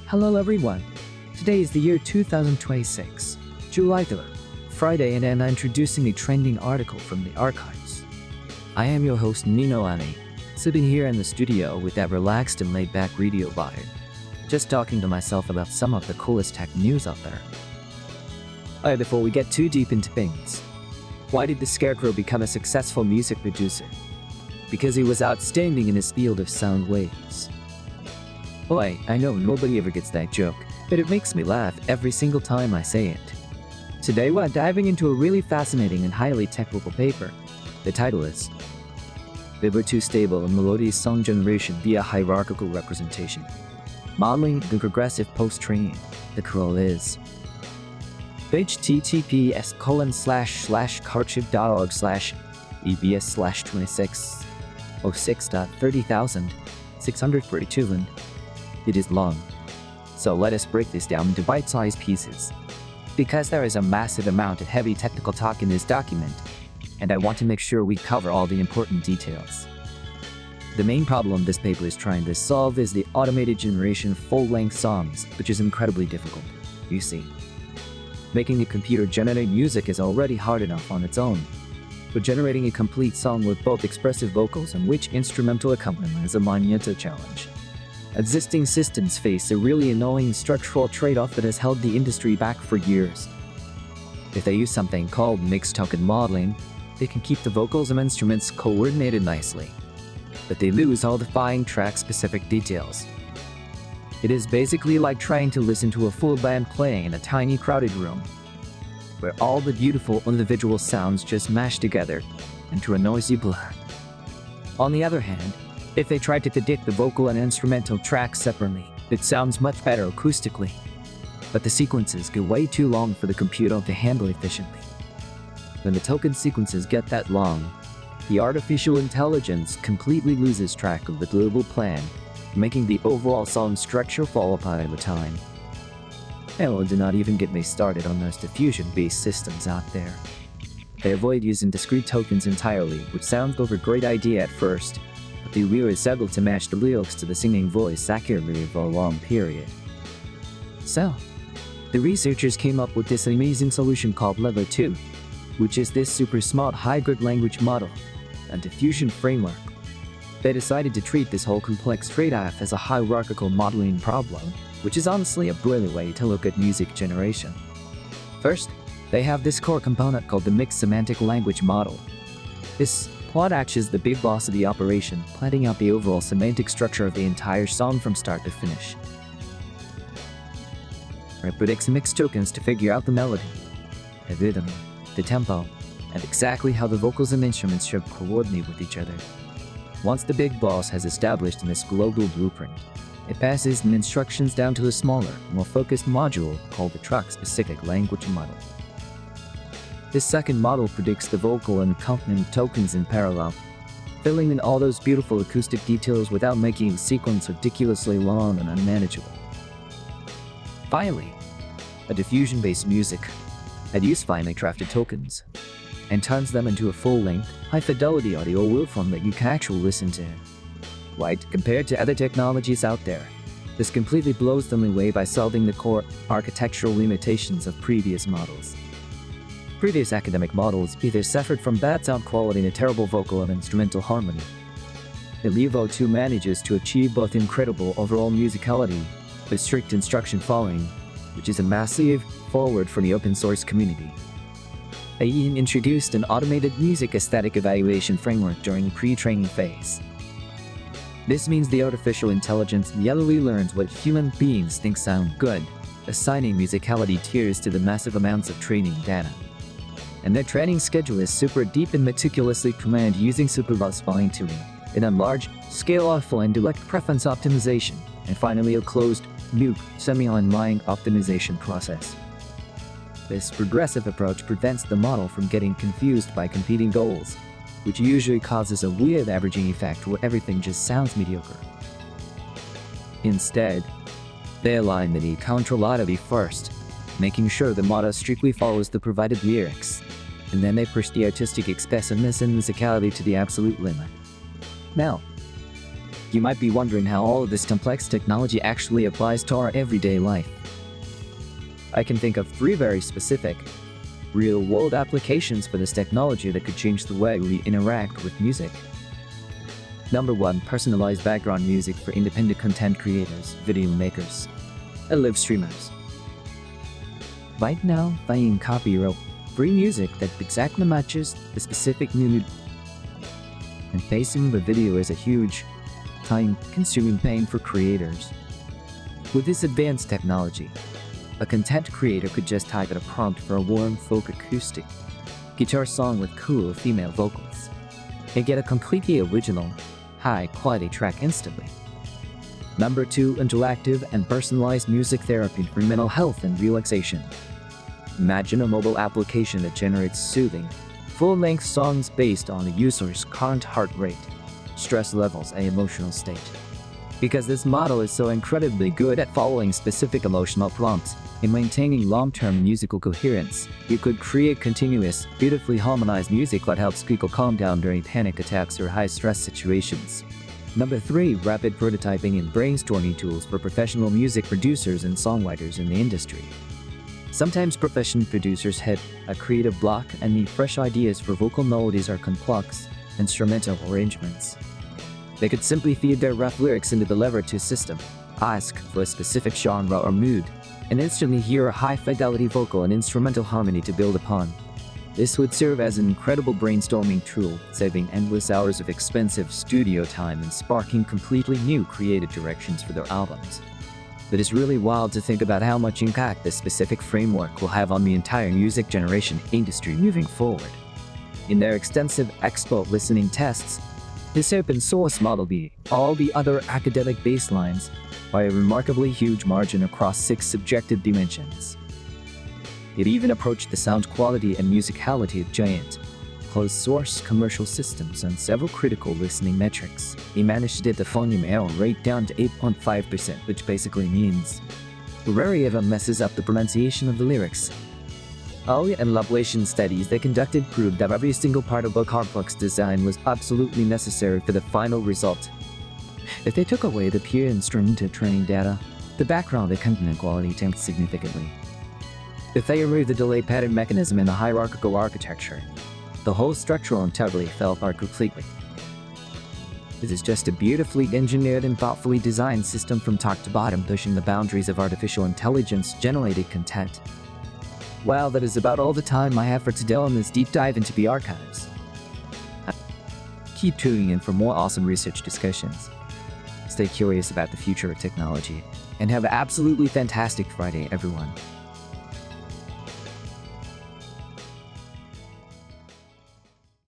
Hello everyone. Today is the year 2026, July 3rd, Friday, and I'm introducing a trending article from the archives. I am your host Nino, sitting here in the studio with that relaxed and laid-back radio vibe, just talking to myself about some of the coolest tech news out there. Alright, before we get too deep into things, why did the Scarecrow become a successful music producer? Because he was outstanding in his field of sound waves. Boy, I know nobody ever gets that joke, but it makes me laugh every single time I say it. Today we're diving into a really fascinating and highly technical paper. The title is LeVo 2 Stable and Melodious Song Generation via Hierarchical Representation, Modeling the Progressive Post-Training. The crawl is https://carchive.org/ebs/2606.30,642. It is long, so let us break this down into bite-sized pieces. Because there is a massive amount of heavy technical talk in this document, and I want to make sure we cover all the important details. The main problem this paper is trying to solve is the automated generation of full-length songs, which is incredibly difficult. You see, making a computer generate music is already hard enough on its own, but generating a complete song with both expressive vocals and rich instrumental accompaniment is a monumental challenge. Existing systems face a really annoying structural trade-off that has held the industry back for years. If they use something called mixed token modeling, they can keep the vocals and instruments coordinated nicely, but they lose all the fine track-specific details. It is basically like trying to listen to a full band playing in a tiny crowded room, where all the beautiful individual sounds just mash together into a noisy blur. On the other hand, if they try to predict the vocal and instrumental tracks separately, it sounds much better acoustically, but the sequences get way too long for the computer to handle efficiently. When the token sequences get that long, the artificial intelligence completely loses track of the global plan, making the overall song structure fall apart over time. Hell, do not even get me started on those diffusion-based systems out there. They avoid using discrete tokens entirely, which sounds like a great idea at first, but they really struggle to match the lyrics to the singing voice accurately over a long period. So, the researchers came up with this amazing solution called LeVo 2, which is this super smart hybrid language model and diffusion framework. They decided to treat this whole complex trade-off as a hierarchical modeling problem, which is honestly a brilliant way to look at music generation. First, they have this core component called the Mixed Semantic Language Model. This plot acts as the big boss of the operation, planning out the overall semantic structure of the entire song from start to finish. It predicts mixed tokens to figure out the melody, the rhythm, the tempo, and exactly how the vocals and instruments should coordinate with each other. Once the big boss has established this global blueprint, it passes the instructions down to a smaller, more focused module called the track-specific language model. This second model predicts the vocal and accompaniment tokens in parallel, filling in all those beautiful acoustic details without making the sequence ridiculously long and unmanageable. Finally, a diffusion-based music had used finely crafted tokens and turns them into a full-length, high-fidelity audio waveform that you can actually listen to. Right, compared to other technologies out there, this completely blows them away by solving the core architectural limitations of previous models. Previous academic models either suffered from bad sound quality and a terrible vocal and instrumental harmony. The LeVo 2 manages to achieve both incredible overall musicality with strict instruction following, which is a massive forward for the open source community. They even introduced an automated music aesthetic evaluation framework during the pre-training phase. This means the artificial intelligence yellowly learns what human beings think sound good, assigning musicality tiers to the massive amounts of training data. And their training schedule is super deep and meticulously planned using supervised fine-tuning, in a large-scale offline direct preference optimization, and finally a closed-loop semi-online optimization process. This progressive approach prevents the model from getting confused by competing goals, which usually causes a weird averaging effect where everything just sounds mediocre. Instead, they align the controllability first, making sure the model strictly follows the provided lyrics, and then they push the artistic expressiveness and musicality to the absolute limit. Now, You might be wondering how all of this complex technology actually applies to our everyday life. I can think of 3 very specific, real-world applications for this technology that could change the way we interact with music. Number 1. Personalized background music for independent content creators, video makers, and live streamers. Right now, finding copyright-free music that exactly matches the specific mood and pacing the video is a huge, time-consuming pain for creators. With this advanced technology, a content creator could just type in a prompt for a warm folk acoustic guitar song with cool female vocals and get a completely original, high-quality track instantly. Number 2. Interactive and personalized music therapy for mental health and relaxation. Imagine a mobile application that generates soothing, full-length songs based on the user's current heart rate, stress levels, and emotional state. Because this model is so incredibly good at following specific emotional prompts and maintaining long-term musical coherence, you could create continuous, beautifully harmonized music that helps people calm down during panic attacks or high-stress situations. Number 3. Rapid prototyping and brainstorming tools for professional music producers and songwriters in the industry. Sometimes professional producers hit a creative block and need fresh ideas for vocal melodies or complex instrumental arrangements. They could simply feed their rough lyrics into the LeVo 2 system, ask for a specific genre or mood, and instantly hear a high-fidelity vocal and instrumental harmony to build upon. This would serve as an incredible brainstorming tool, saving endless hours of expensive studio time and sparking completely new creative directions for their albums. But it's really wild to think about how much impact this specific framework will have on the entire music generation industry moving forward. In their extensive expert listening tests, this open source model beat all the other academic baselines by a remarkably huge margin across 6 subjective dimensions. It even approached the sound quality and musicality of giant, closed-source commercial systems on several critical listening metrics. It managed to get the phoneme error rate down to 8.5%, which basically means rarely ever messes up the pronunciation of the lyrics. Early and elaboration studies they conducted proved that every single part of the complex design was absolutely necessary for the final result. If they took away the pure instrumental training data, the background accompaniment quality tanked significantly. If they removed the delay pattern mechanism in the hierarchical architecture, the whole structural integrity fell apart completely. This is just a beautifully engineered and thoughtfully designed system from top to bottom, pushing the boundaries of artificial intelligence-generated content. Well, that is about all the time I have for today on this deep dive into the archives. Keep tuning in for more awesome research discussions. Stay curious about the future of technology, and have an absolutely fantastic Friday, everyone.